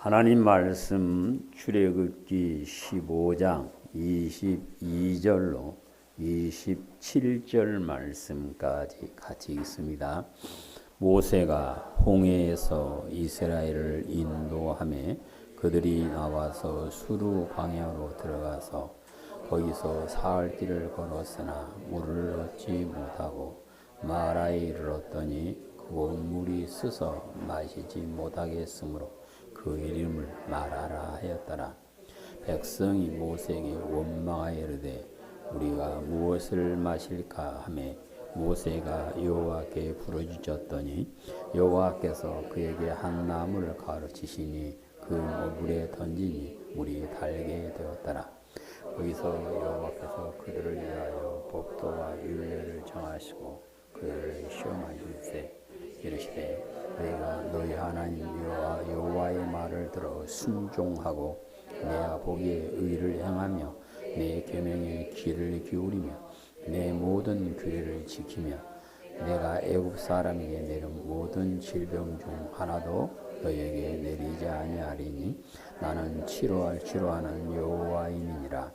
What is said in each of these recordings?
하나님 말씀 출애굽기 15장 22절로 27절 말씀까지 같이 읽습니다. 모세가 홍해에서 이스라엘을 인도하며 그들이 나와서 수르 광야로 들어가서 거기서 사흘 길을 걸었으나 물을 얻지 못하고 마라에 이르렀더니 그곳 물이 스서 마시지 못하겠으므로 그 이름을 마라라 하였더라. 백성이 모세에게 원망하여 이르되 우리가 무엇을 마실까 하며 모세가 여호와께 부르짖었더니 여호와께서 그에게 한 나무를 가르치시니 그 물에 던지니 물이 달게 되었더라. 거기서 여호와께서 그들을 위하여 법도와 율례를 정하시고 그들을 시험하실세 이르시되 너희가 너희 하나님 여호와의 말을 들어 순종하고 내가 보기에 의를 행하며 내 계명에 귀를 기울이며 내 모든 규례를 지키며 내가 애굽 사람에게 내린 모든 질병 중 하나도 너희에게 내리지 아니하리니 나는 치료하는 여호와임이니라.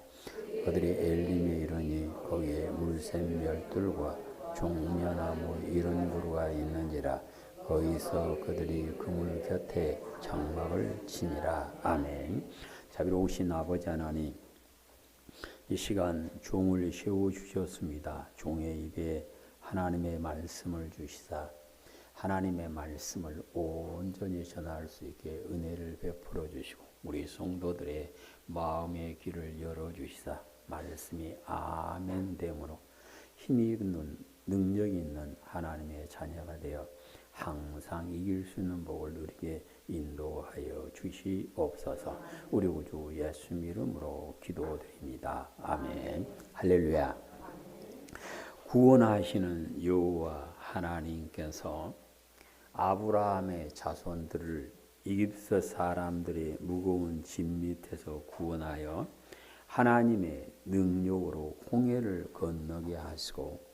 그들이 엘림에 이르니 거기에 물샘 열둘과 종려나무 70그루가 있는지라. 거기서 그들이 그물 곁에 장막을 치니라. 아멘. 자비로우신 아버지 하나님, 이 시간 종을 세워주셨습니다. 종의 입에 하나님의 말씀을 주시사 하나님의 말씀을 온전히 전할 수 있게 은혜를 베풀어 주시고 우리 성도들의 마음의 귀를 열어주시사 말씀이 아멘 되므로 힘이 있는 능력이 있는 하나님의 자녀가 되어 항상 이길 수 있는 복을 누리게 인도하여 주시옵소서. 우리 구주 예수 이름으로 기도드립니다. 아멘. 할렐루야. 구원하시는 여호와 하나님께서 아브라함의 자손들을 이집트 사람들의 무거운 짐 밑에서 구원하여 하나님의 능력으로 홍해를 건너게 하시고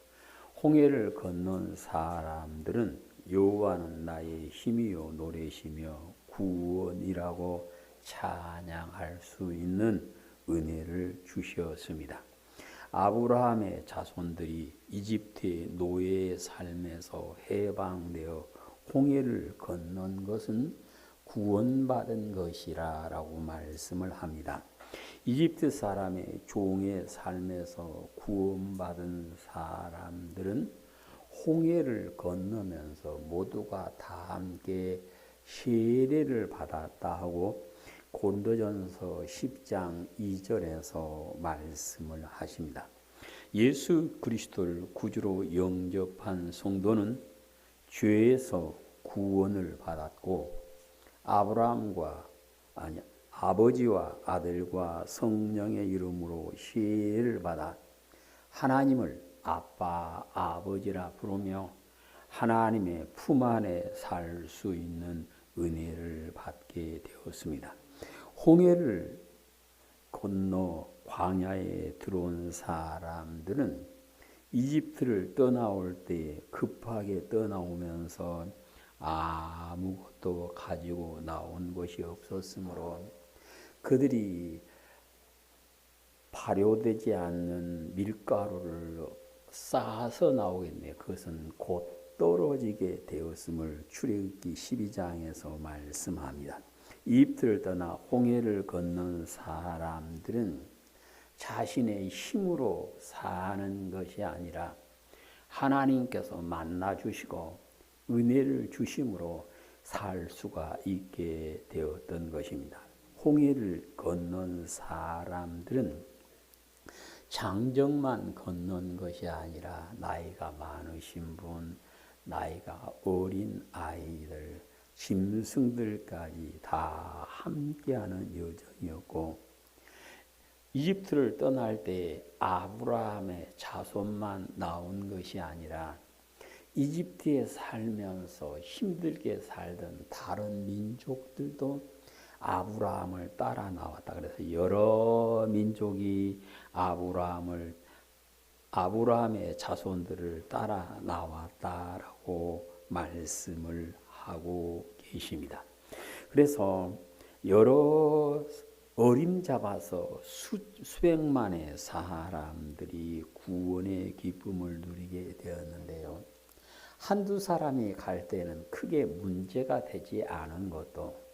홍해를 건넌 사람들은 여호와는 나의 힘이요 노래시며 구원이라고 찬양할 수 있는 은혜를 주셨습니다. 아브라함의 자손들이 이집트의 노예의 삶에서 해방되어 홍해를 건넌 것은 구원받은 것이라고 말씀을 합니다. 이집트 사람의 종의 삶에서 구원받은 사람들은 홍해를 건너면서 모두가 다 함께 세례를 받았다 하고 고린도전서 10장 2절에서 말씀을 하십니다. 예수 그리스도를 구주로 영접한 성도는 죄에서 구원을 받았고 아버지와 아들과 성령의 이름으로 세례를 받아 하나님을 아빠, 아버지라 부르며 하나님의 품 안에 살 수 있는 은혜를 받게 되었습니다. 홍해를 건너 광야에 들어온 사람들은 이집트를 떠나올 때 급하게 떠나오면서 아무것도 가지고 나온 것이 없었으므로 그들이 발효되지 않는 밀가루를 쌓아서 나오겠네요. 그것은 곧 떨어지게 되었음을 출애굽기 12장에서 말씀합니다. 이집트를 떠나 홍해를 건넌 사람들은 자신의 힘으로 사는 것이 아니라 하나님께서 만나 주시고 은혜를 주심으로 살 수가 있게 되었던 것입니다. 홍해를 건넌 사람들은 장정만 건넌 것이 아니라 나이가 많으신 분, 나이가 어린 아이들, 짐승들까지 다 함께하는 여정이었고 이집트를 떠날 때 아브라함의 자손만 나온 것이 아니라 이집트에 살면서 힘들게 살던 다른 민족들도 아브라함을 따라 나왔다. 그래서 여러 민족이 아브라함의 자손들을 따라 나왔다라고 말씀을 하고 계십니다. 그래서 여러 어림잡아서 수백만의 사람들이 구원의 기쁨을 누리게 되었는데요. 한두 사람이 갈 때는 크게 문제가 되지 않은 것도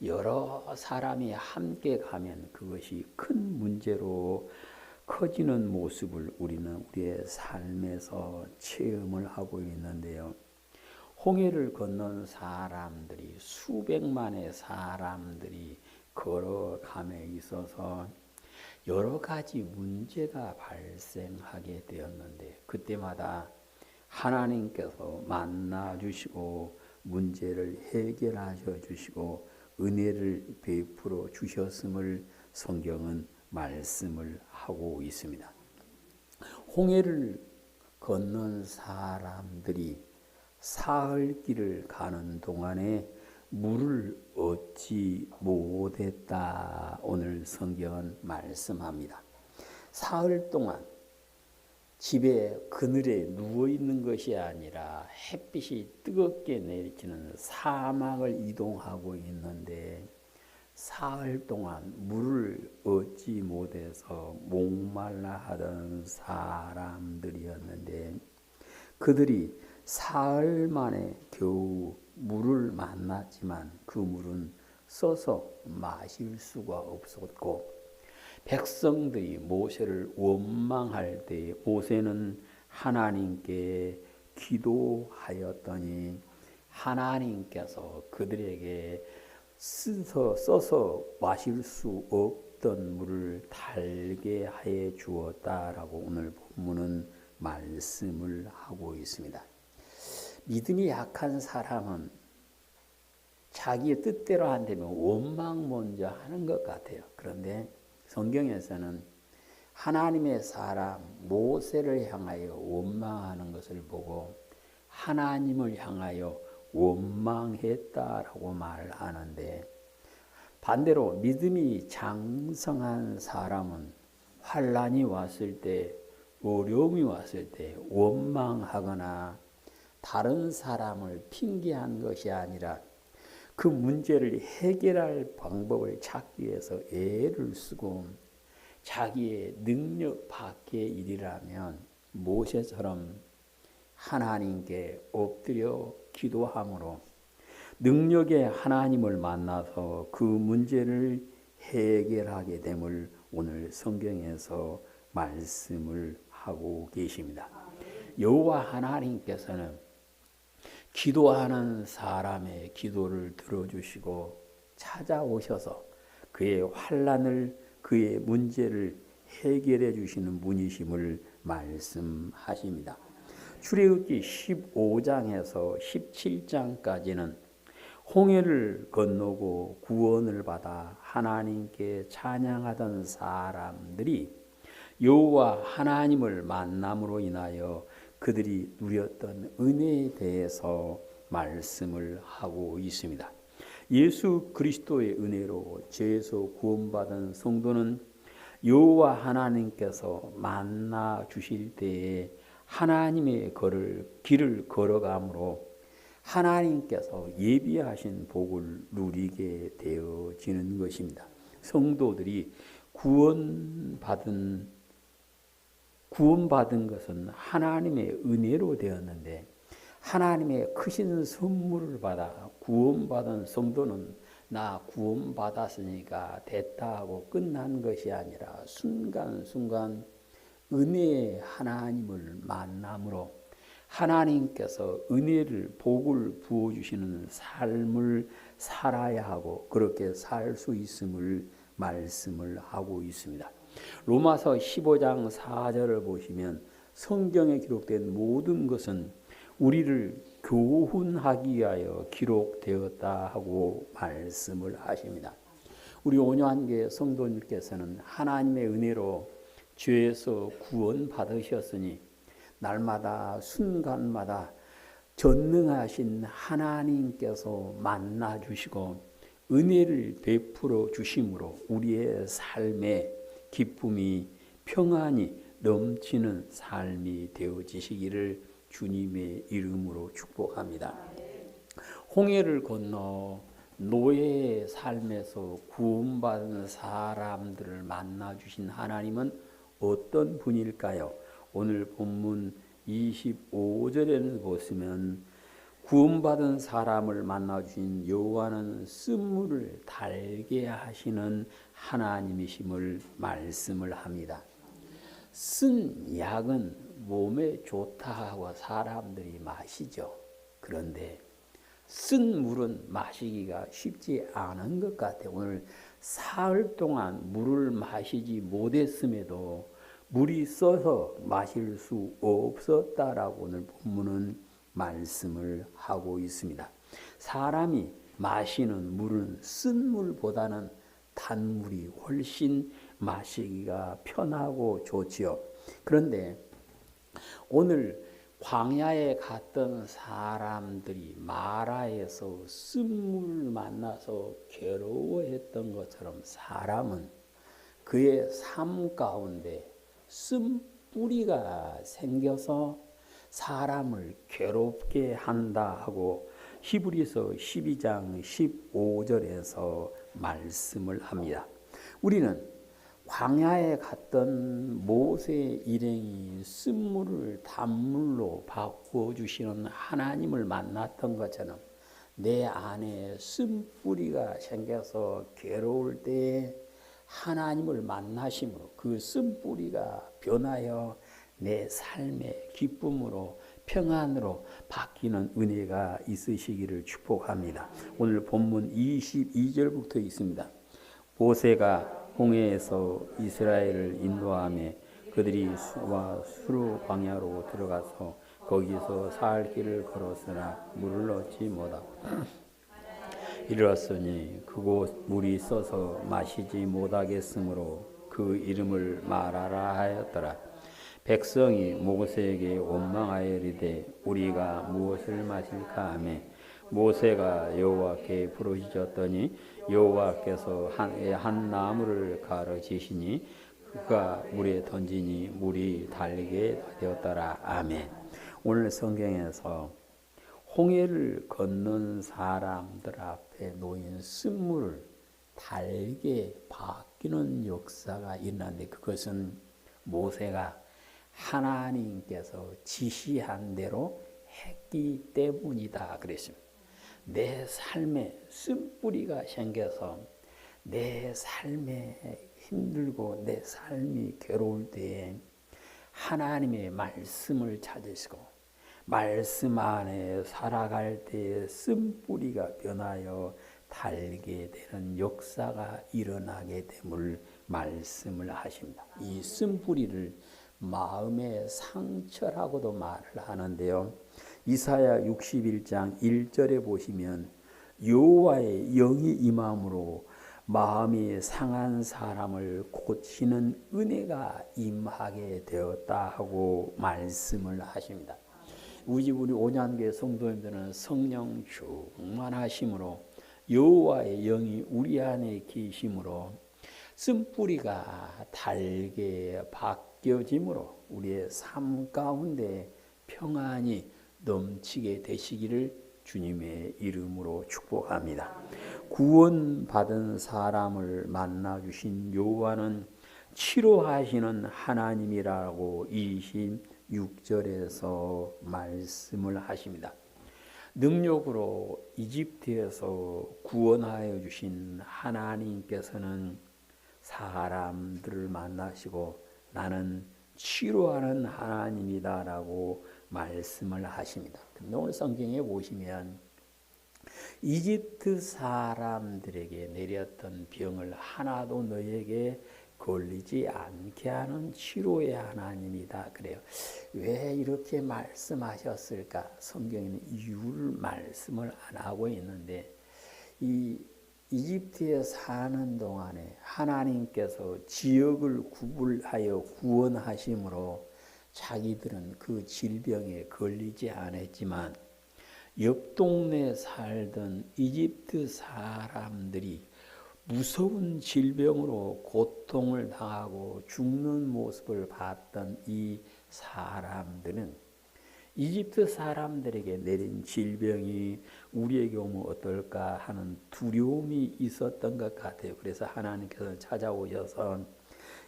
여러 사람이 함께 가면 그것이 큰 문제로 커지는 모습을 우리는 우리의 삶에서 체험을 하고 있는데요. 홍해를 건넌 사람들이 수백만의 사람들이 걸어감에 있어서 여러 가지 문제가 발생하게 되었는데 그때마다 하나님께서 만나 주시고 문제를 해결하셔 주시고 은혜를 베풀어 주셨음을 성경은 말씀을 하고 있습니다. 홍해를 건넌 사람들이 사흘 길을 가는 동안에 물을 얻지 못했다. 오늘 성경은 말씀합니다. 사흘 동안 집에 그늘에 누워 있는 것이 아니라 햇빛이 뜨겁게 내리치는 사막을 이동하고 있는데 사흘 동안 물을 얻지 못해서 목말라 하던 사람들이었는데 그들이 사흘 만에 겨우 물을 만났지만 그 물은 써서 마실 수가 없었고 백성들이 모세를 원망할 때 모세는 하나님께 기도하였더니 하나님께서 그들에게 써서 마실 수 없던 물을 달게 해 주었다라고 오늘 본문은 말씀을 하고 있습니다. 믿음이 약한 사람은 자기의 뜻대로 안 되면 원망 먼저 하는 것 같아요. 그런데 성경에서는 하나님의 사람 모세를 향하여 원망하는 것을 보고 하나님을 향하여 원망했다라고 말하는데 반대로 믿음이 장성한 사람은 환난이 왔을 때 어려움이 왔을 때 원망하거나 다른 사람을 핑계한 것이 아니라 그 문제를 해결할 방법을 찾기 위해서 애를 쓰고 자기의 능력 밖의 일이라면 모세처럼 하나님께 엎드려 기도함으로 능력의 하나님을 만나서 그 문제를 해결하게 됨을 오늘 성경에서 말씀을 하고 계십니다. 여호와 하나님께서는 기도하는 사람의 기도를 들어주시고 찾아오셔서 그의 환난을 그의 문제를 해결해 주시는 분이심을 말씀하십니다. 출애굽기 15장에서 17장까지는 홍해를 건너고 구원을 받아 하나님께 찬양하던 사람들이 여호와 하나님을 만남으로 인하여 그들이 누렸던 은혜에 대해서 말씀을 하고 있습니다. 예수 그리스도의 은혜로 죄에서 구원받은 성도는 여호와 하나님께서 만나 주실 때에 하나님의 길을 걸어가므로 하나님께서 예비하신 복을 누리게 되어지는 것입니다. 성도들이 구원받은 것은 하나님의 은혜로 되었는데 하나님의 크신 선물을 받아 구원받은 성도는 나 구원받았으니까 됐다 하고 끝난 것이 아니라 순간순간 은혜의 하나님을 만남으로 하나님께서 은혜를 복을 부어주시는 삶을 살아야 하고 그렇게 살 수 있음을 말씀을 하고 있습니다. 로마서 15장 4절을 보시면 성경에 기록된 모든 것은 우리를 교훈하기 위하여 기록되었다 하고 말씀을 하십니다. 우리 온유한교회 성도님께서는 하나님의 은혜로 죄에서 구원받으셨으니 날마다 순간마다 전능하신 하나님께서 만나주시고 은혜를 베풀어 주심으로 우리의 삶에 기쁨이 평안이 넘치는 삶이 되어지시기를 주님의 이름으로 축복합니다. 홍해를 건너 노예의 삶에서 구원받은 사람들을 만나주신 하나님은 어떤 분일까요? 오늘 본문 25절에는 보시면 구원받은 사람을 만나주신 여호와는 쓴물을 달게 하시는 하나님이심을 말씀을 합니다. 쓴 약은 몸에 좋다 하고 사람들이 마시죠. 그런데 쓴 물은 마시기가 쉽지 않은 것 같아요. 오늘 사흘 동안 물을 마시지 못했음에도 물이 써서 마실 수 없었다라고 오늘 본문은 말씀을 하고 있습니다. 사람이 마시는 물은 쓴 물보다는 단물이 훨씬 마시기가 편하고 좋지요. 그런데 오늘 광야에 갔던 사람들이 마라에서 쓴물을 만나서 괴로워했던 것처럼 사람은 그의 삶 가운데 쓴뿌리가 생겨서 사람을 괴롭게 한다 하고 히브리서 12장 15절에서 말씀을 합니다. 우리는 광야에 갔던 모세의 일행이 쓴물을 단물로 바꿔주시는 하나님을 만났던 것처럼 내 안에 쓴뿌리가 생겨서 괴로울 때에 하나님을 만나심으로 그 쓴뿌리가 변하여 내 삶의 기쁨으로 평안으로 바뀌는 은혜가 있으시기를 축복합니다. 오늘 본문 22절부터 있습니다. 모세가 홍해에서 이스라엘을 인도하며 그들이 수르 광야로 들어가서 거기서 사흘 길을 걸었으나 물을 얻지 못하고 이르렀으니 그곳 물이 써서 마시지 못하겠으므로 그 이름을 마라라 하였더라. 백성이 모세에게 원망하여 이르되 우리가 무엇을 마실까 하며 모세가 여호와께 부르짖었더니 여호와께서 한 나무를 가르치시니 그가 물에 던지니 물이 달게 되었더라. 아멘. 오늘 성경에서 홍해를 건넌 사람들 앞에 놓인 쓴물을 달게 바뀌는 역사가 일어났는데 그것은 모세가 하나님께서 지시한 대로 했기 때문이다 그랬습니다. 내 삶에 쓴뿌리가 생겨서 내 삶에 힘들고 내 삶이 괴로울 때에 하나님의 말씀을 찾으시고 말씀 안에 살아갈 때에 쓴뿌리가 변하여 달게 되는 역사가 일어나게 됨을 말씀을 하십니다. 이 쓴뿌리를 마음의 상처라고도 말을 하는데요. 이사야 61장 1절에 보시면 여호와의 영이 임함으로 마음이 상한 사람을 고치는 은혜가 임하게 되었다 하고 말씀을 하십니다. 우리 온양교회 성도님들은 성령 충만하심으로 여호와의 영이 우리 안에 계심으로 쓴뿌리가 달게 바뀌어짐으로 우리의 삶 가운데 평안이 넘치게 되시기를 주님의 이름으로 축복합니다. 구원받은 사람을 만나주신 여호와는 치료하시는 하나님이라고 26절에서 말씀을 하십니다. 능력으로 이집트에서 구원하여 주신 하나님께서는 사람들을 만나시고 나는 치료하는 하나님이다라고 말씀을 하십니다. 근데 오늘 성경에 보시면 이집트 사람들에게 내렸던 병을 하나도 너에게 걸리지 않게 하는 치료의 하나님이다 그래요. 왜 이렇게 말씀하셨을까? 성경에는 이유를 말씀을 안 하고 있는데 이 이집트에 사는 동안에 하나님께서 지역을 구분하여 구원하심으로 자기들은 그 질병에 걸리지 않았지만 옆 동네에 살던 이집트 사람들이 무서운 질병으로 고통을 당하고 죽는 모습을 봤던 이 사람들은 이집트 사람들에게 내린 질병이 우리에게 오면 어떨까 하는 두려움이 있었던 것 같아요. 그래서 하나님께서 찾아오셔서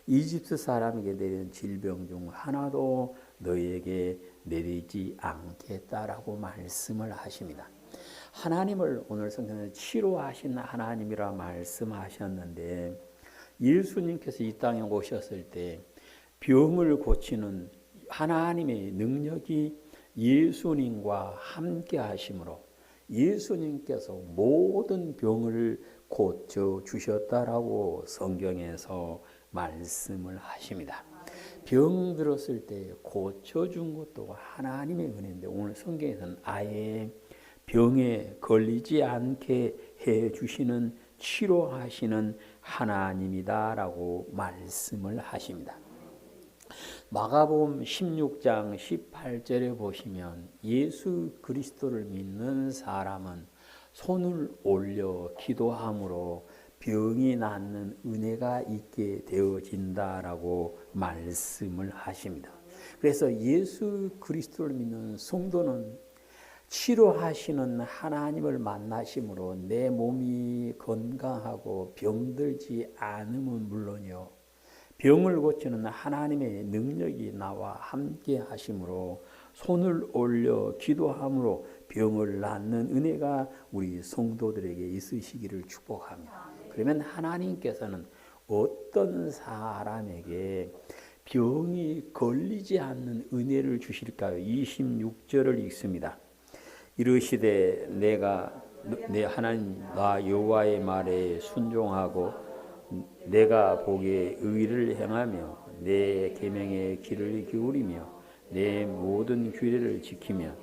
이집트 사람에게 내린 질병 중 하나도 너희에게 내리지 않겠다라고 말씀을 하십니다. 하나님을 오늘 성경에 치료하신 하나님이라 말씀하셨는데, 예수님께서 이 땅에 오셨을 때 병을 고치는 하나님의 능력이 예수님과 함께 하심으로 예수님께서 모든 병을 고쳐 주셨다라고 성경에서 말씀을 하십니다. 병 들었을 때 고쳐준 것도 하나님의 은혜인데, 오늘 성경에서는 아예 병에 걸리지 않게 해주시는, 치료하시는 하나님이다라고 말씀을 하십니다. 마가복음 16장 18절에 보시면 예수 그리스도를 믿는 사람은 손을 올려 기도함으로 병이 낫는 은혜가 있게 되어진다라고 말씀을 하십니다. 그래서 예수 그리스도를 믿는 성도는 치료하시는 하나님을 만나심으로 내 몸이 건강하고 병들지 않으면 물론이요, 병을 고치는 하나님의 능력이 나와 함께 하심으로 손을 올려 기도함으로 병을 낫는 은혜가 우리 성도들에게 있으시기를 축복합니다. 그러면 하나님께서는 어떤 사람에게 병이 걸리지 않는 은혜를 주실까요? 26절을 읽습니다. 이르시되 내가 내 하나님 나 여호와의 말에 순종하고 내가 보기에 의를 행하며 내 계명의 귀를 기울이며 내 모든 규례를 지키며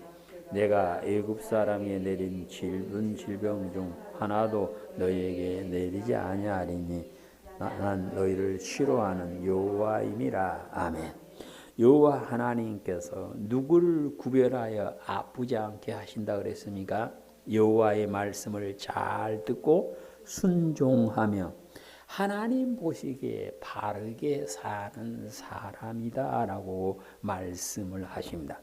내가 애굽 사람에게 내린 질병 중 하나도 너희에게 내리지 아니하리니 난 너희를 치료하는 여호와임이라. 아멘. 여호와 하나님께서 누구를 구별하여 아프지 않게 하신다 그랬습니까? 여호와의 말씀을 잘 듣고 순종하며 하나님 보시기에 바르게 사는 사람이다라고 말씀을 하십니다.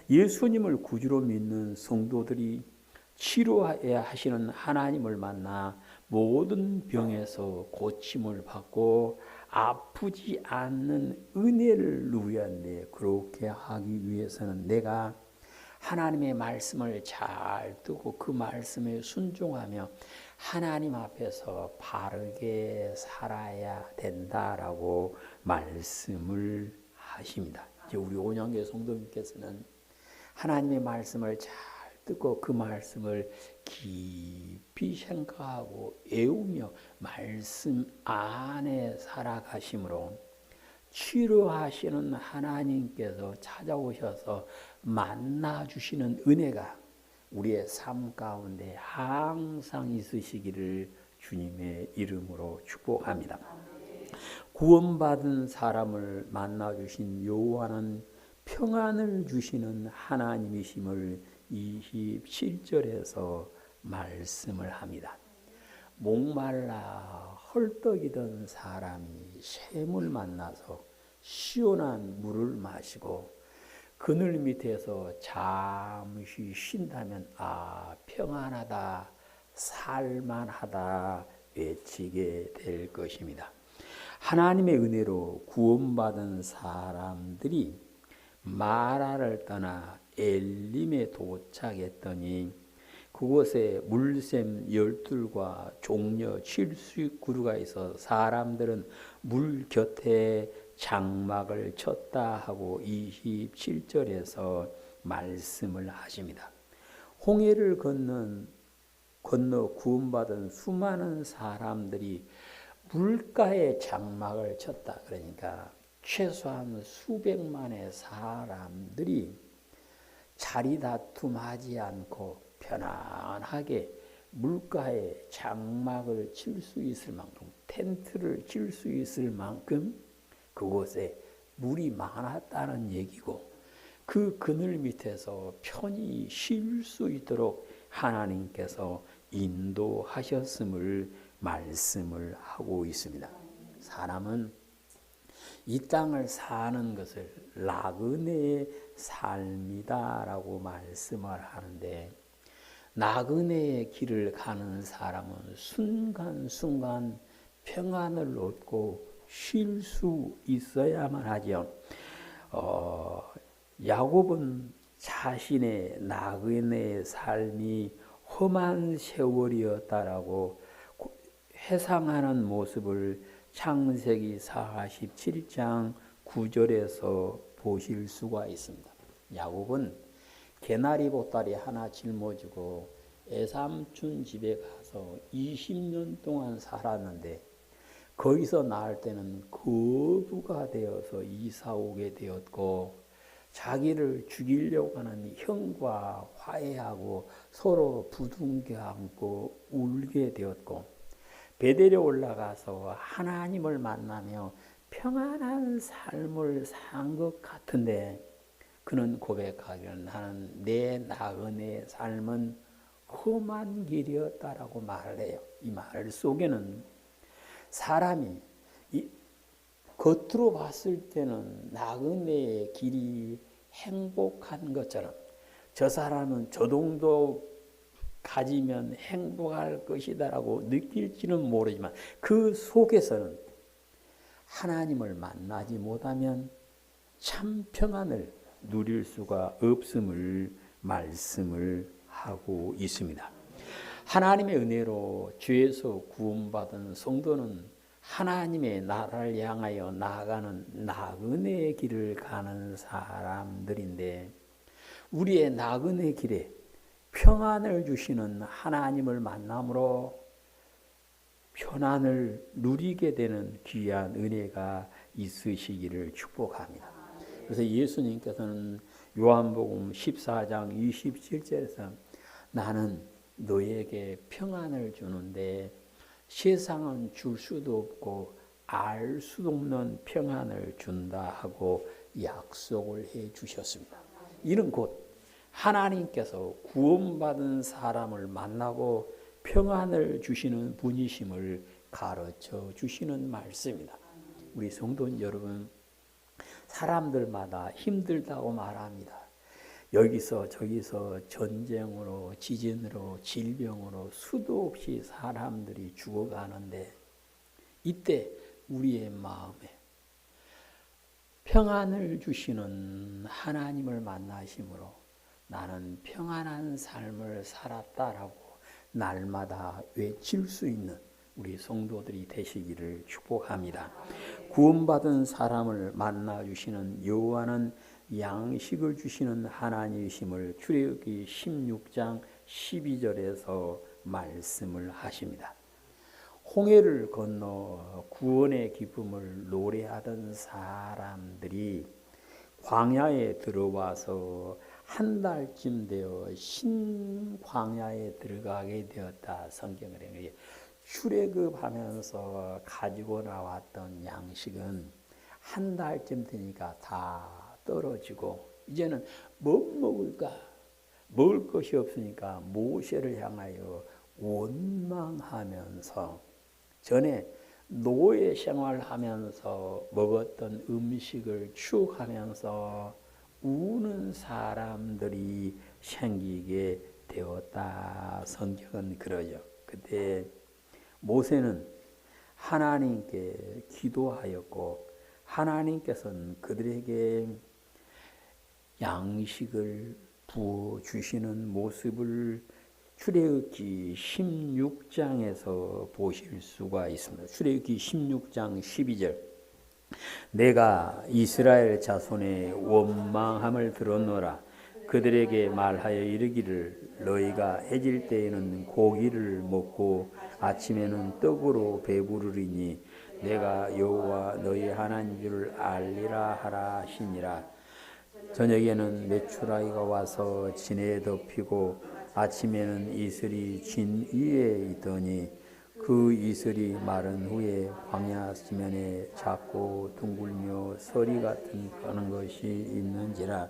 예수님을 구주로 믿는 성도들이 치료해야 하시는 하나님을 만나 모든 병에서 고침을 받고 아프지 않는 은혜를 누리는데, 그렇게 하기 위해서는 내가 하나님의 말씀을 잘 듣고 그 말씀에 순종하며 하나님 앞에서 바르게 살아야 된다라고 말씀을 하십니다. 이제 우리 온영교회 성도님께서는 하나님의 말씀을 잘 듣고 그 말씀을 깊이 생각하고 애우며 말씀 안에 살아가심으로 치료하시는 하나님께서 찾아오셔서 만나주시는 은혜가 우리의 삶 가운데 항상 있으시기를 주님의 이름으로 축복합니다. 구원받은 사람을 만나주신 여호와는 평안을 주시는 하나님이심을 27절에서 말씀을 합니다. 목말라 헐떡이던 사람이 샘을 만나서 시원한 물을 마시고 그늘 밑에서 잠시 쉰다면 평안하다, 살만하다 외치게 될 것입니다. 하나님의 은혜로 구원받은 사람들이 마라를 떠나 엘림에 도착했더니 그곳에 물샘 12과 종려 70그루가 있어 사람들은 물 곁에 장막을 쳤다 하고 27절에서 말씀을 하십니다. 홍해를 건너 구원받은 수많은 사람들이 물가에 장막을 쳤다. 그러니까 최소한 수백만의 사람들이 자리 다툼하지 않고 편안하게 물가에 장막을 칠 수 있을 만큼, 텐트를 칠 수 있을 만큼 그곳에 물이 많았다는 얘기고, 그 그늘 밑에서 편히 쉴 수 있도록 하나님께서 인도하셨음을 말씀을 하고 있습니다. 사람은 이 땅을 사는 것을 나그네의 삶이다라고 말씀을 하는데, 나그네의 길을 가는 사람은 순간순간 평안을 얻고 쉴 수 있어야만 하죠. 야곱은 자신의 나그네의 삶이 험한 세월이었다라고 회상하는 모습을 창세기 47장 9절에서 보실 수가 있습니다. 야곱은 개나리 보따리 하나 짊어지고 애삼촌 집에 가서 20년 동안 살았는데, 거기서 나을 때는 거부가 되어서 이사 오게 되었고, 자기를 죽이려고 하는 형과 화해하고 서로 부둥켜 안고 울게 되었고, 베델에 올라가서 하나님을 만나며 평안한 삶을 산 것 같은데, 그는 고백하기를 나는 내 나그네의 삶은 험한 길이었다라고 말을 해요. 이 말 속에는 사람이 겉으로 봤을 때는 나그네의 길이 행복한 것처럼, 저 사람은 저 정도 가지면 행복할 것이다라고 느낄지는 모르지만, 그 속에서는 하나님을 만나지 못하면 참 평안을 누릴 수가 없음을 말씀을 하고 있습니다. 하나님의 은혜로 죄에서 구원받은 성도는 하나님의 나라를 향하여 나아가는 나그네의 길을 가는 사람들인데, 우리의 나그네 길에 평안을 주시는 하나님을 만남으로 편안을 누리게 되는 귀한 은혜가 있으시기를 축복합니다. 그래서 예수님께서는 요한복음 14장 27절에서 나는 너에게 평안을 주는데 세상은 줄 수도 없고 알 수도 없는 평안을 준다 하고 약속을 해 주셨습니다. 이는 곧 하나님께서 구원받은 사람을 만나고 평안을 주시는 분이심을 가르쳐 주시는 말씀입니다. 우리 성도 여러분, 사람들마다 힘들다고 말합니다. 여기서 저기서 전쟁으로, 지진으로, 질병으로 수도 없이 사람들이 죽어가는데, 이때 우리의 마음에 평안을 주시는 하나님을 만나심으로 나는 평안한 삶을 살았다라고 날마다 외칠 수 있는 우리 성도들이 되시기를 축복합니다. 구원받은 사람을 만나주시는 여호와는 양식을 주시는 하나님이심을 출애굽기 16장 12절에서 말씀을 하십니다. 홍해를 건너 구원의 기쁨을 노래하던 사람들이 광야에 들어와서 한 달쯤 되어 신광야에 들어가게 되었다. 성경을 해요. 출애굽하면서 가지고 나왔던 양식은 한 달쯤 되니까 다 떨어지고, 이제는 뭐 먹을까? 먹을 것이 없으니까 모세를 향하여 원망하면서, 전에 노예 생활하면서 먹었던 음식을 추억하면서 우는 사람들이 생기게 되었다. 성경은 그러죠. 그때 모세는 하나님께 기도하였고, 하나님께서는 그들에게 양식을 부어주시는 모습을 출애굽기 16장에서 보실 수가 있습니다. 출애굽기 16장 12절, 내가 이스라엘 자손의 원망함을 들었노라. 그들에게 말하여 이르기를 너희가 해질 때에는 고기를 먹고 아침에는 떡으로 배부르리니 내가 여호와 너희 하나님인 줄 알리라 하라 하시니라. 저녁에는 메추라기가 와서 진에 덮이고 아침에는 이슬이 진 위에 있더니 그 이슬이 마른 후에 광야 지면에 작고 둥글며 서리 같은 가는 것이 있는지라.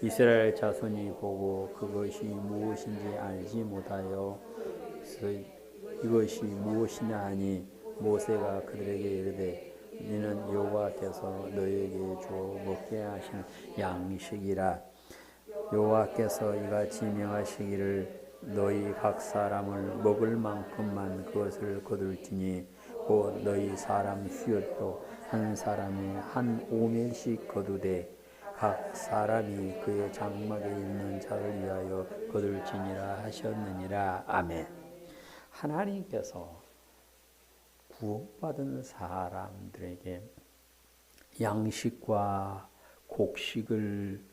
이스라엘 자손이 보고 그것이 무엇인지 알지 못하여 이것이 무엇이냐 하니 모세가 그들에게 이르되 이는 여호와께서 너희에게 주어 먹게 하시는 양식이라. 여호와께서 이같이 명하시기를 너희 각 사람을 먹을 만큼만 그것을 거둘지니 곧 너희 사람 수요토 한 사람이 한 오멜씩 거두되 각 사람이 그의 장막에 있는 자를 위하여 거둘지니라 하셨느니라. 아멘. 하나님께서 구원받은 사람들에게 양식과 곡식을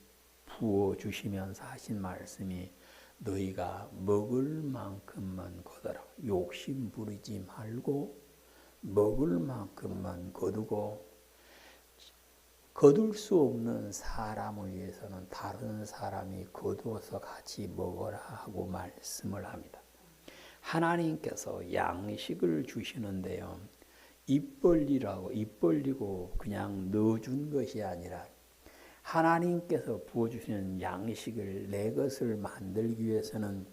부어주시면서 하신 말씀이 너희가 먹을 만큼만 거둬라. 욕심 부리지 말고 먹을 만큼만 거두고, 거둘 수 없는 사람을 위해서는 다른 사람이 거두어서 같이 먹어라 하고 말씀을 합니다. 하나님께서 양식을 주시는데요, 입 벌리고 그냥 넣어준 것이 아니라 하나님께서 부어주시는 양식을 내 것을 만들기 위해서는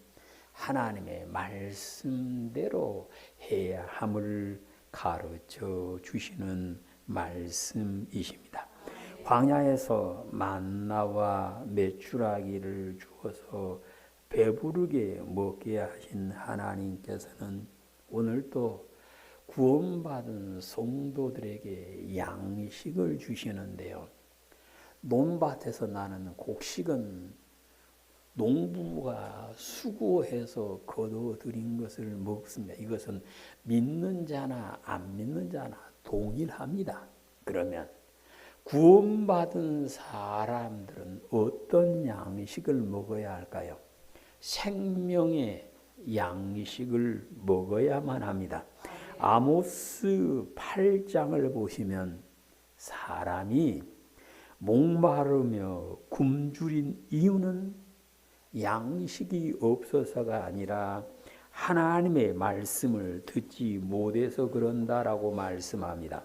하나님의 말씀대로 해야 함을 가르쳐 주시는 말씀이십니다. 광야에서 만나와 메추라기를 주어서 배부르게 먹게 하신 하나님께서는 오늘도 구원받은 성도들에게 양식을 주시는데요, 논밭에서 나는 곡식은 농부가 수고해서 거둬들인 것을 먹습니다. 이것은 믿는 자나 안 믿는 자나 동일합니다. 그러면 구원받은 사람들은 어떤 양식을 먹어야 할까요? 생명의 양식을 먹어야만 합니다. 아모스 8장을 보시면 사람이 목마르며 굶주린 이유는 양식이 없어서가 아니라 하나님의 말씀을 듣지 못해서 그런다라고 말씀합니다.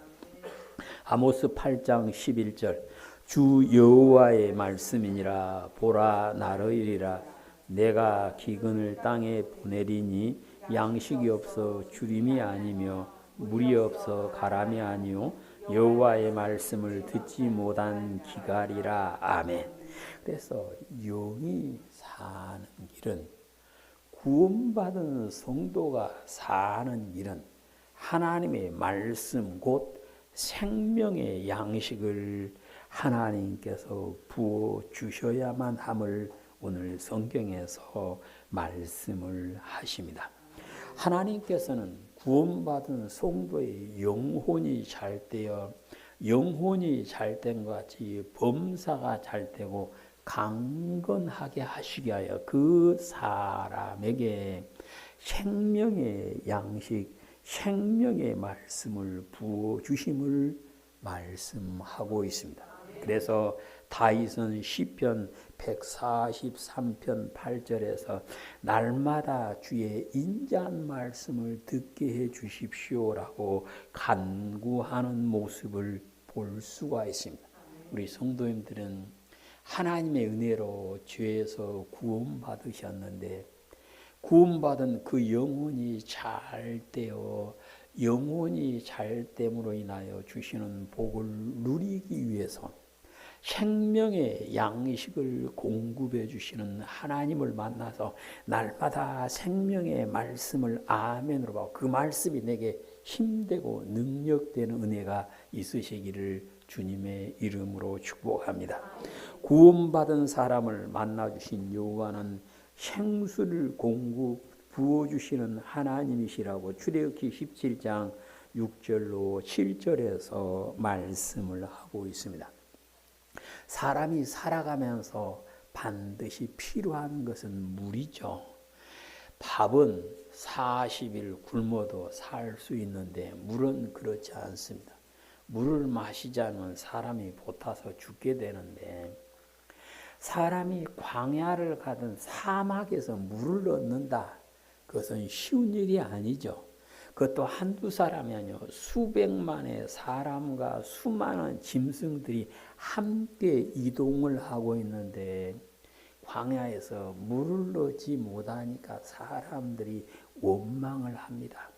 아모스 8장 11절 주 여호와의 말씀이니라. 보라, 나르이리라. 내가 기근을 땅에 보내리니 양식이 없어 주림이 아니며 물이 없어 가람이 아니요 여호와의 말씀을 듣지 못한 기갈이라. 아멘. 그래서 영이 사는 길은, 구원받은 성도가 사는 길은 하나님의 말씀 곧 생명의 양식을 하나님께서 부어 주셔야만 함을 오늘 성경에서 말씀을 하십니다. 하나님께서는 구원받은 성도의 영혼이 잘 되어, 영혼이 잘 된 것 같이 범사가 잘 되고 강건하게 하시게 하여 그 사람에게 생명의 양식, 생명의 말씀을 부어주심을 말씀하고 있습니다. 그래서 다윗은 시편 143편 8절에서 날마다 주의 인자한 말씀을 듣게 해 주십시오라고 간구하는 모습을 볼 수가 있습니다. 우리 성도님들은 하나님의 은혜로 죄에서 구원받으셨는데 구원받은 그 영혼이 잘 되어 영혼이 잘 됨으로 인하여 주시는 복을 누리기 위해서 생명의 양식을 공급해 주시는 하나님을 만나서 날마다 생명의 말씀을 아멘으로 받고 그 말씀이 내게 힘되고 능력되는 은혜가 있으시기를 주님의 이름으로 축복합니다. 구원받은 사람을 만나주신 여호와는 생수를 부어주시는 하나님이시라고 출애굽기 17장 6절로 7절에서 말씀을 하고 있습니다. 사람이 살아가면서 반드시 필요한 것은 물이죠. 밥은 40일 굶어도 살 수 있는데 물은 그렇지 않습니다. 물을 마시지 않으면 사람이 보타서 죽게 되는데, 사람이 광야를 가든 사막에서 물을 얻는다, 그것은 쉬운 일이 아니죠. 그것도 한두 사람이 아니요 수백만의 사람과 수많은 짐승들이 함께 이동을 하고 있는데 광야에서 물을 얻지 못하니까 사람들이 원망을 합니다.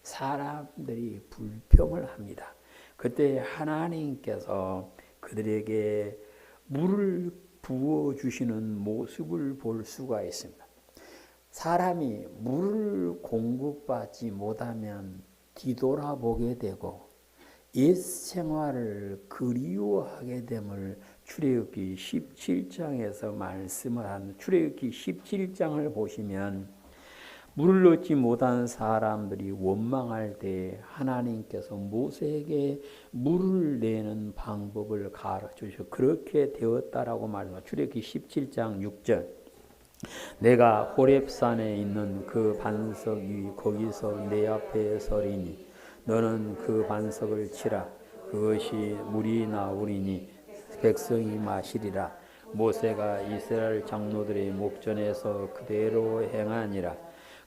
사람들이 불평을 합니다. 그때 하나님께서 그들에게 물을 부어주시는 모습을 볼 수가 있습니다. 사람이 물을 공급받지 못하면 뒤돌아보게 되고 옛 생활을 그리워하게 됨을 출애굽기 17장에서 말씀을 한 출애굽기 17장을 보시면 물을 얻지 못한 사람들이 원망할 때 하나님께서 모세에게 물을 내는 방법을 가르쳐 그렇게 되었다라고 말합니다. 출애굽기 17장 6절 내가 호렙산에 있는 그 반석 위 거기서 내 앞에 서리니 너는 그 반석을 치라 그것이 물이 나오리니 백성이 마시리라 모세가 이스라엘 장로들의 목전에서 그대로 행하니라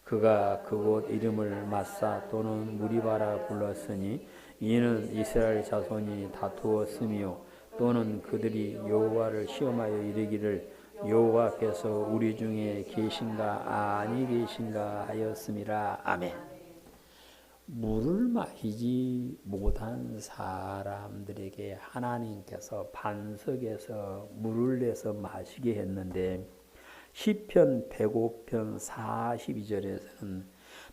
그가 그곳 이름을 마사 또는 무리바라 불렀으니 이는 이스라엘 자손이 다투었으며 또는 그들이 여호와를 시험하여 이르기를 여호와께서 우리 중에 계신가 아니 계신가 하였음이라. 아멘. 물을 마시지 못한 사람들에게 하나님께서 반석에서 물을 내서 마시게 했는데 시편 105편 42절에서는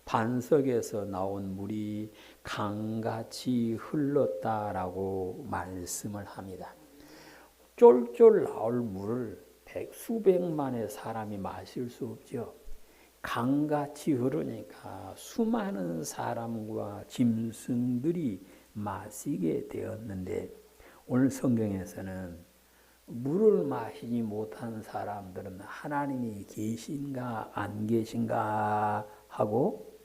반석에서 나온 물이 강같이 흘렀다라고 말씀을 합니다. 쫄쫄 나올 물을 수백만의 사람이 마실 수 없죠. 강같이 흐르니까 수많은 사람과 짐승들이 마시게 되었는데 오늘 성경에서는 물을 마시지 못한 사람들은 하나님이 계신가 안 계신가 하고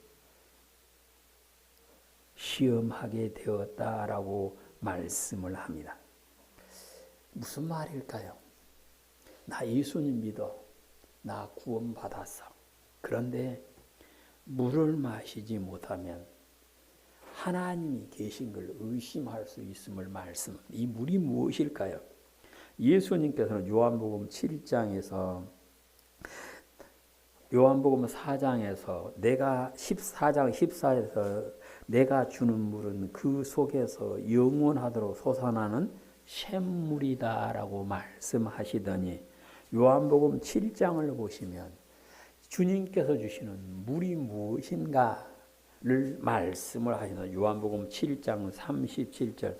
시험하게 되었다라고 말씀을 합니다. 무슨 말일까요? 나 예수님 믿어. 나 구원받았어. 그런데 물을 마시지 못하면 하나님이 계신 걸 의심할 수 있음을 말씀합니다. 이 물이 무엇일까요? 예수님께서는 요한복음 7장에서 요한복음 4장에서 내가 14장 14에서 내가 주는 물은 그 속에서 영원하도록 솟아나는 샘물이다라고 말씀하시더니 요한복음 7장을 보시면 주님께서 주시는 물이 무엇인가를 말씀을 하시는 요한복음 7장 37절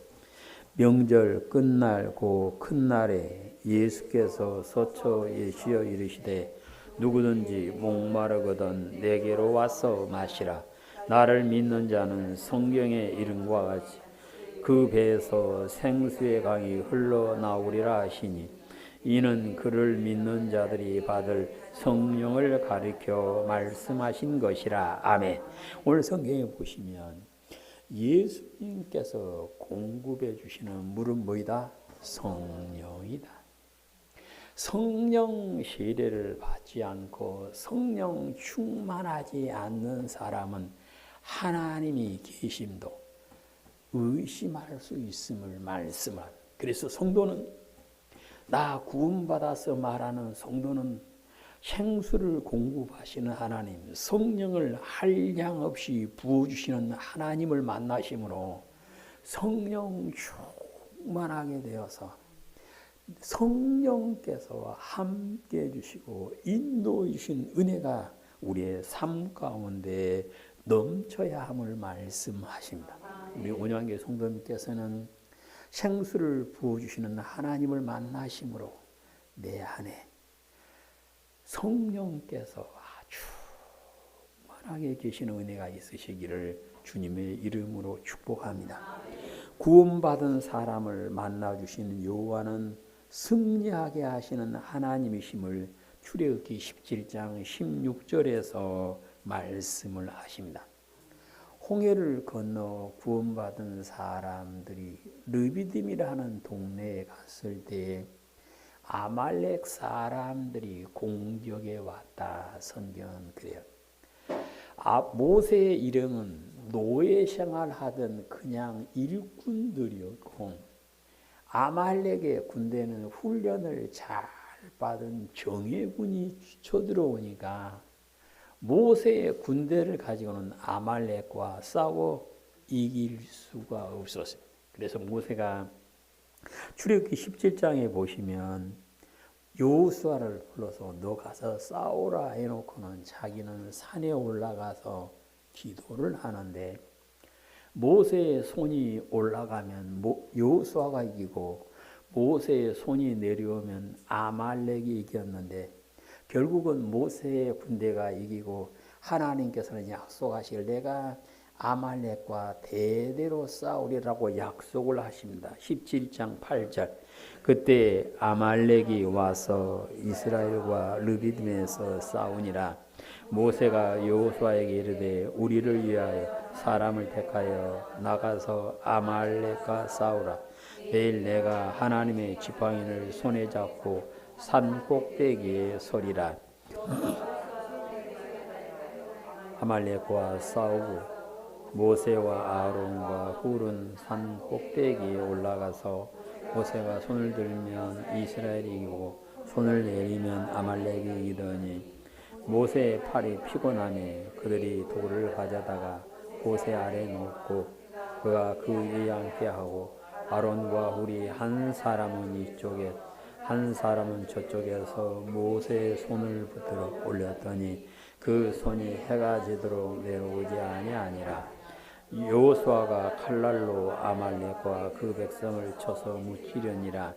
명절 끝날 고 큰 날에 예수께서 서초에 쉬어 이르시되 누구든지 목마르거든 내게로 와서 마시라 나를 믿는 자는 성경의 이름과 같이 그 배에서 생수의 강이 흘러나오리라 하시니 이는 그를 믿는 자들이 받을 성령을 가리켜 말씀하신 것이라. 아멘. 오늘 성경에 보시면 예수님께서 공급해 주시는 물은 뭐이다? 성령이다. 성령 세례를 받지 않고 성령 충만하지 않는 사람은 하나님이 계심도 의심할 수 있음을 말씀합니다. 그래서 성도는 나 구원받아서 말하는 성도는 생수를 공급하시는 하나님, 성령을 한량없이 부어주시는 하나님을 만나심으로 성령 충만하게 되어서 성령께서 함께 해주시고 인도해 주신 은혜가 우리의 삶 가운데 넘쳐야 함을 말씀하십니다. 우리 온유한교회 성도님께서는 생수를 부어주시는 하나님을 만나심으로 내 안에 성령께서 아주 충만하게 계시는 은혜가 있으시기를 주님의 이름으로 축복합니다. 구원받은 사람을 만나주시는 여호와는 승리하게 하시는 하나님이심을 출애굽기 17장 16절에서 말씀을 하십니다. 홍해를 건너 구원받은 사람들이 르비딤이라는 동네에 갔을 때 아말렉 사람들이 공격해 왔다. 성경은 그래요. 모세의 이름은 노예 생활하던 그냥 일꾼들이었고 아말렉의 군대는 훈련을 잘 받은 정예군이 쳐들어오니까 모세의 군대를 가지고는 아말렉과 싸워 이길 수가 없었습니다. 그래서 모세가 출애굽기 17장에 보시면 여호수아를 불러서 너 가서 싸우라 해놓고는 자기는 산에 올라가서 기도를 하는데 모세의 손이 올라가면 여호수아가 이기고 모세의 손이 내려오면 아말렉이 이겼는데 결국은 모세의 군대가 이기고 하나님께서는 약속하실 내가 아말렉과 대대로 싸우리라고 약속을 하십니다. 17장 8절 그때 아말렉이 와서 이스라엘과 르비딤에서 싸우니라. 모세가 여호수아에게 이르되 우리를 위하여 사람을 택하여 나가서 아말렉과 싸우라. 내일 내가 하나님의 지팡이를 손에 잡고 산 꼭대기에 서리라. 아말렉과 싸우고 모세와 아론과 훌은 산 꼭대기에 올라가서 모세가 손을 들면 이스라엘이 이기고 손을 내리면 아말렉이 이기더니 모세의 팔이 피곤하며 그들이 돌을 가져다가 모세 아래 놓고 그가 그 위에 앉게 하고 아론과 훌이 한 사람은 이쪽에 한 사람은 저쪽에서 모세의 손을 붙들어 올렸더니 그 손이 해가 지도록 내려오지 아니하니라. 여호수아가 칼날로 아말렉과 그 백성을 쳐서 무찌려니라.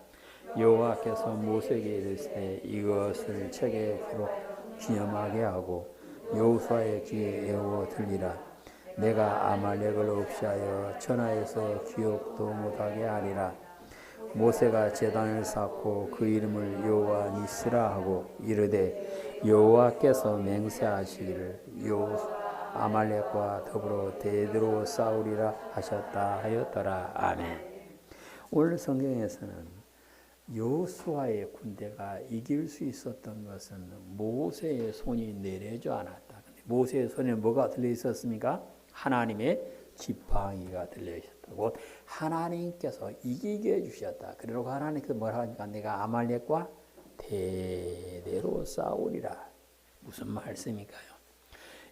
여호와께서 모세에게 이르시되 이것을 책에 기록 기념하게 하고 여호수아의 귀에 애워 들리라. 내가 아말렉을 없이하여 천하에서 기억도 못하게 하리라. 모세가 제단을 쌓고 그 이름을 여호와 니스라 하고 이르되 여호와께서 맹세하시기를 아말렉과 더불어 대대로 싸우리라 하셨다 하였더라. 아멘. 오늘 성경에서는 여호수아의 군대가 이길 수 있었던 것은 모세의 손이 내려져 않았다. 모세의 손에 뭐가 들려 있었습니까? 하나님의 지팡이가 들려 있었다. 곧 하나님께서 이기게 해주셨다. 그리고 하나님께서 뭐라 하니까 내가 아말렉과 대대로 싸우리라. 무슨 말씀일까요?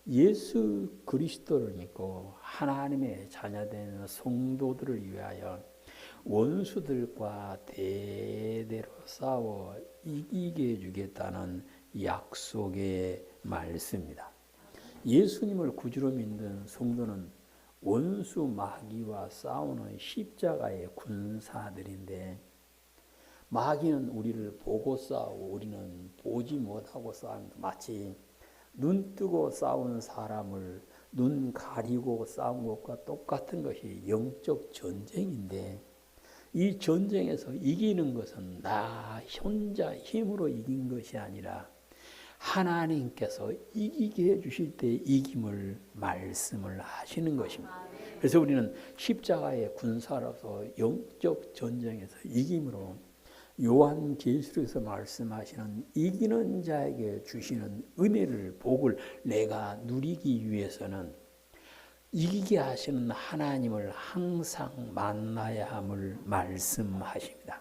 예수 그리스도를 믿고 하나님의 자녀된 성도들을 위하여 원수들과 대대로 싸워 이기게 해주겠다는 약속의 말씀입니다. 예수님을 구주로 믿는 성도는 원수 마귀와 싸우는 십자가의 군사들인데 마귀는 우리를 보고 싸우고 우리는 보지 못하고 싸웁니다. 마치 눈 뜨고 싸우는 사람을 눈 가리고 싸운 것과 똑같은 것이 영적 전쟁인데 이 전쟁에서 이기는 것은 나 혼자 힘으로 이긴 것이 아니라 하나님께서 이기게 해주실 때 이김을 말씀을 하시는 것입니다. 그래서 우리는 십자가의 군사로서 영적 전쟁에서 이김으로 요한계시록에서 말씀하시는 이기는 자에게 주시는 은혜를 복을 내가 누리기 위해서는 이기게 하시는 하나님을 항상 만나야 함을 말씀하십니다.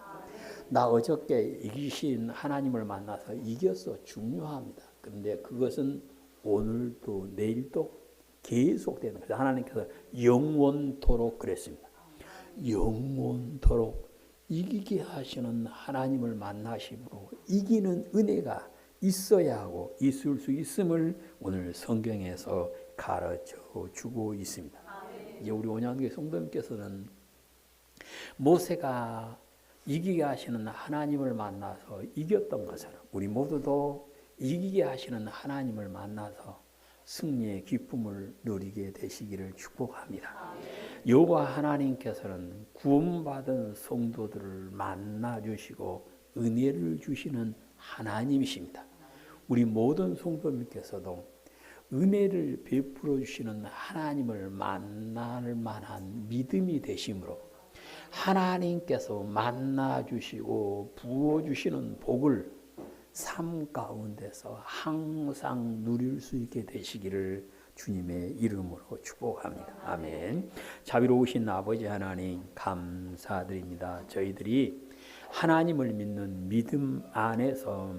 나 어저께 이기신 하나님을 만나서 이겼어. 중요합니다. 그런데 그것은 오늘도 내일도 계속되는 거죠. 하나님께서 영원토록 그랬습니다. 영원토록 이기게 하시는 하나님을 만나심으로 이기는 은혜가 있어야 하고 있을 수 있음을 오늘 성경에서 가르쳐 주고 있습니다. 이제 우리 온양교회 성도님께서는 모세가 이기게 하시는 하나님을 만나서 이겼던 것처럼 우리 모두도 이기게 하시는 하나님을 만나서 승리의 기쁨을 누리게 되시기를 축복합니다. 여호와 하나님께서는 구원받은 성도들을 만나주시고 은혜를 주시는 하나님이십니다. 우리 모든 성도님께서도 은혜를 베풀어 주시는 하나님을 만날 만한 믿음이 되심으로 하나님께서 만나주시고 부어주시는 복을 삶 가운데서 항상 누릴 수 있게 되시기를 주님의 이름으로 축복합니다. 아멘. 자비로우신 아버지 하나님 감사드립니다. 저희들이 하나님을 믿는 믿음 안에서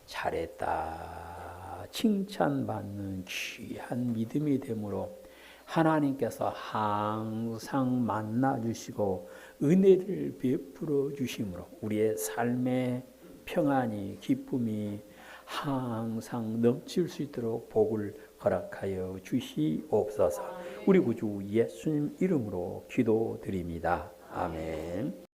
잘했다 칭찬받는 귀한 믿음이 되므로 하나님께서 항상 만나 주시고 은혜를 베풀어 주심으로 우리의 삶의 평안이 기쁨이 항상 넘칠 수 있도록 복을 허락하여 주시옵소서. 우리 구주 예수님 이름으로 기도드립니다. 아멘.